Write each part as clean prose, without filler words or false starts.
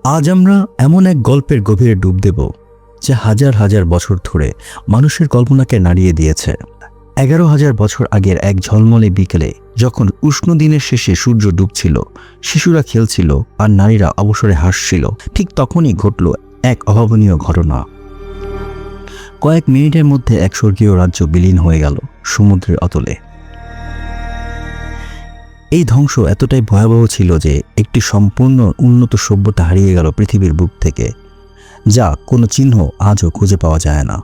আজ আমরা এমন এক গল্পের গভীরে ডুব দেব যা হাজার হাজার বছর ধরে মানুষের কল্পনাকে নাড়িয়ে দিয়েছে। 11,000 বছর আগের এক ঝলমলে বিকেলে, যখন উষ্ণ দিনের শেষে সূর্য ডুবছিল, শিশুরা খেলছিল আর নারীরা অবসরে হাসছিল, ঠিক তখনই ঘটল এক অভাবনীয় ঘটনা। কয়েক মিনিটের মধ্যে এক স্বর্গীয় রাজ্য বিলীন হয়ে গেল সমুদ্রের অতলে। এই ধ্বংস এতটাই ভয়াবহ ছিল যে একটি সম্পূর্ণ উন্নত সভ্যতা হারিয়ে গেল পৃথিবীর বুক থেকে, যা কোনো চিহ্ন আজও খুঁজে পাওয়া যায় না।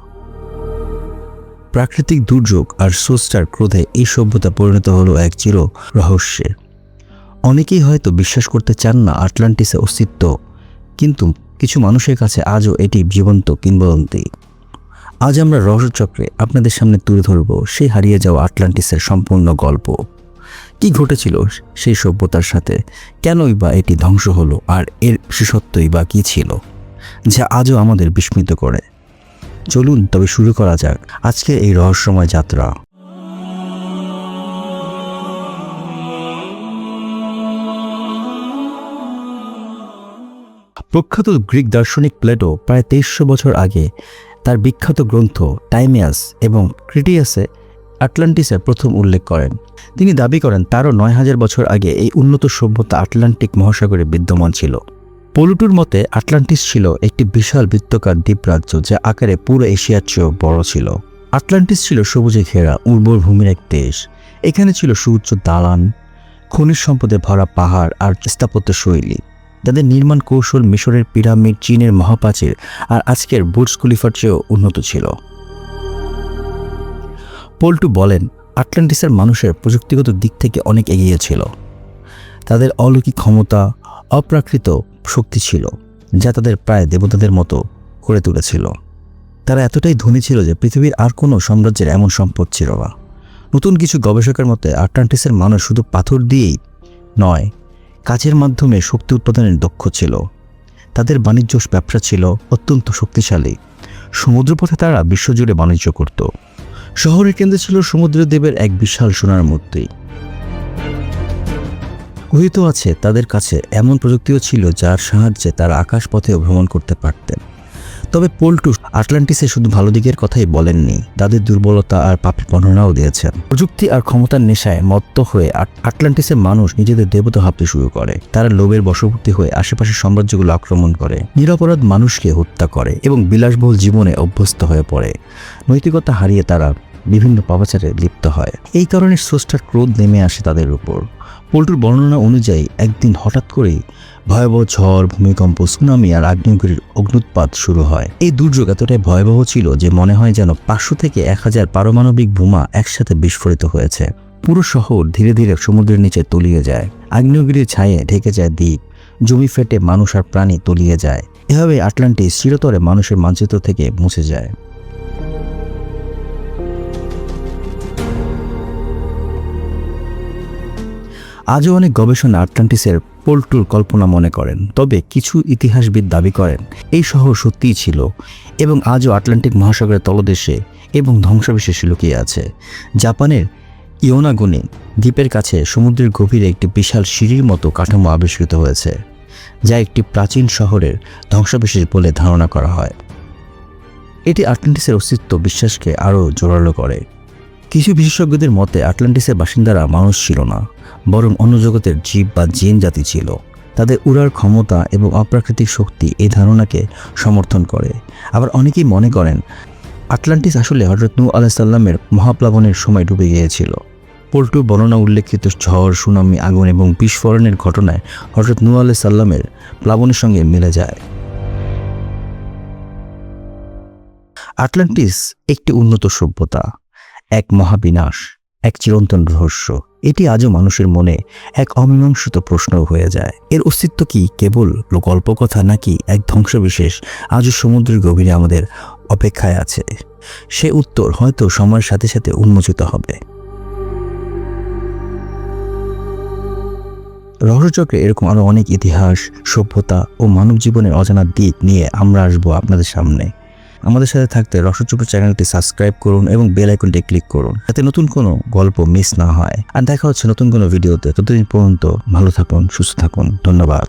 প্রাকৃতিক দুর্যোগ আর স্রষ্টার ক্রোধে এই সভ্যতা পরিণত হলো এক চির রহস্যে। অনেকেই হয়তো বিশ্বাস করতে চান না আটলান্টিসের অস্তিত্ব, কিন্তু কিছু মানুষের কাছে আজও এটি জীবন্ত কিংবদন্তি। আজ আমরা রহস্যচক্রে আপনাদের সামনে তুলে ধরব সেই হারিয়ে যাওয়া আটলান্টিসের সম্পূর্ণ গল্প। কি ঘটেছিল সেই সভ্যতার সাথে, কেনই বা এটি ধ্বংস হলো, আর এর বিশেষত্বই বা কী ছিল যা আজও আমাদের বিস্মিত করে। চলুন তবে শুরু করা যাক আজকে এই রহস্যময় যাত্রা। প্রখ্যাত গ্রিক দার্শনিক প্লেটো প্রায় 2300 বছর আগে তার বিখ্যাত গ্রন্থ টাইমিয়াস এবং ক্রিটিয়াসে আটলান্টিসের প্রথম উল্লেখ করেন। তিনি দাবি করেন তারও 9000 বছর আগে এই উন্নত সভ্যতা আটলান্টিক মহাসাগরে বিদ্যমান ছিল। প্লুটোর মতে আটলান্টিস ছিল একটি বিশাল বৃত্তাকার দ্বীপরাজ্য যা আকারে পুরো এশিয়ার চেয়েও বড় ছিল। আটলান্টিস ছিল সবুজে ঘেরা উর্বর ভূমির এক দেশ। এখানে ছিল সুউচ্চ দালান, খনিজ সম্পদে ভরা পাহাড় আর স্থাপত্য শৈলী। তাদের নির্মাণ কৌশল মিশরের পিরামিড, চীনের মহাপ্রাচীর আর আজকের বুর্জ খলিফার চেয়েও উন্নত ছিল। প্লুটো বলেন আটলান্টিসের মানুষের প্রযুক্তিগত দিক থেকে অনেক এগিয়ে ছিল। তাদের অলৌকিক ক্ষমতা, অপ্রাকৃত শক্তি ছিল যা তাদের প্রায় দেবতাদের মতো করে তুলেছিল। তারা এতটাই ধনী ছিল যে পৃথিবীর আর কোনো সাম্রাজ্যের এমন সম্পদ ছিল না। নতুন কিছু গবেষকের মতে আটলান্টিসের মানুষ শুধু পাথর দিয়েই নয়, কাজের মাধ্যমে শক্তি উৎপাদনের দক্ষ ছিল। তাদের বাণিজ্য ব্যবসা ছিল অত্যন্ত শক্তিশালী। সমুদ্রপথে তারা বিশ্বজুড়ে বাণিজ্য করত। শহরের কেন্দ্রে ছিল সমুদ্রদেবের এক বিশাল সোনার মূর্তি। কথিত আছে তাদের কাছে এমন প্রযুক্তিও ছিল যার সাহায্যে তারা আকাশপথেও ভ্রমণ করতে পারতেন। তবে প্লুটো আটলান্টিসে শুধু ভালো দিকের কথাই বলেননি, তাদের দুর্বলতা আর পাপের বর্ণনাও দিয়েছেন। প্রযুক্তি আর ক্ষমতার নেশায় মত্ত হয়ে আটলান্টিসের মানুষ নিজেদের দেবতা ভাবতে শুরু করে। তারা লোভের বশবর্তী হয়ে আশেপাশের সাম্রাজ্যগুলো আক্রমণ করে, নিরপরাধ মানুষকে হত্যা করে এবং বিলাসবহুল জীবনে অভ্যস্ত হয়ে পড়ে। নৈতিকতা হারিয়ে তারা বিভিন্ন পাপাচারে লিপ্ত হয়। এই কারণে স্রষ্টার ক্রোধ নেমে আসে তাদের উপর। প্লুটোর বর্ণনা অনুযায়ী একদিন হঠাৎ করেই ভয়াবহ ঝড়, ভূমিকম্প, সুনামি আর আগ্নেয়গিরির অগ্নুৎপাত শুরু হয়। এই দুর্যোগ এতটাই ভয়াবহ ছিল যে মনে হয় যেন 500 থেকে 1000 পারমাণবিক বোমা একসাথে বিস্ফোরিত হয়েছে। পুরো শহর ধীরে ধীরে সমুদ্রের নিচে তলিয়ে যায়। আগ্নেয়গিরির ছায়ে ঢেকে যায় দ্বীপ, জমি ফেটে মানুষ আর প্রাণী তলিয়ে যায়। এভাবে আটলান্টিস চিরতরে মানুষের মানচিত্র থেকে মুছে যায়। আজও অনেক গবেষণা আটলান্টিসের প্লুটোর কল্পনা মনে করেন, তবে কিছু ইতিহাসবিদ দাবি করেন এই শহর সত্যিই ছিল এবং আজও আটলান্টিক মহাসাগরের তলদেশে এবং ধ্বংসাবশেষে লুকিয়ে আছে। জাপানের ইয়োনাগুনি দ্বীপের কাছে সমুদ্রের গভীরে একটি বিশাল সিঁড়ির মতো কাঠামো আবিষ্কৃত হয়েছে, যা একটি প্রাচীন শহরের ধ্বংসাবশেষ বলে ধারণা করা হয়। এটি আটলান্টিসের অস্তিত্ব বিশ্বাসকে আরও জোরালো করে। কিছু বিশেষজ্ঞদের মতে আটলান্টিসের বাসিন্দারা মানুষ ছিল না, বরং অন্য জগতের জীব বা জিন জাতি ছিল। তাদের উড়ার ক্ষমতা এবং অপ্রাকৃতিক শক্তি এই ধারণাকে সমর্থন করে। আবার অনেকেই মনে করেন আটলান্টিস আসলে হযরত নূহ আলাইহিস সালামের মহাপ্লাবনের সময় ডুবে গিয়েছিল। প্লুটোর বর্ণনা উল্লেখিত ঝড়, সুনামি, আগুন এবং বিস্ফোরণের ঘটনায় হযরত নূহ আলাইহিস সালামের প্লাবনের সঙ্গে মিলে যায়। আটলান্টিস একটি উন্নত সভ্যতা, এক মহাবিনাশ, এক চিরন্তন রহস্য। এটি আজও মানুষের মনে এক অমীমাংসিত প্রশ্ন হয়ে যায়। এর অস্তিত্ব কি কেবল গল্পকথা, নাকি এক ধ্বংসবিশেষ আজও সমুদ্রের গভীরে আমাদের অপেক্ষায় আছে? সে উত্তর হয়তো সময়ের সাথে সাথে উন্মোচিত হবে। রহস্যচক্রে এরকম আরও অনেক ইতিহাস, সভ্যতা ও মানব জীবনের অজানা দিক নিয়ে আমরা আসবো আপনাদের সামনে। আমাদের সাথে থাকতে রহস্যচক্র চ্যানেলটি সাবস্ক্রাইব করুন এবং বেল আইকনটি ক্লিক করুন, যাতে নতুন কোনো গল্প মিস না হয়। আর দেখা হচ্ছে নতুন কোনো ভিডিওতে। ততদিন পর্যন্ত ভালো থাকুন, সুস্থ থাকুন। ধন্যবাদ।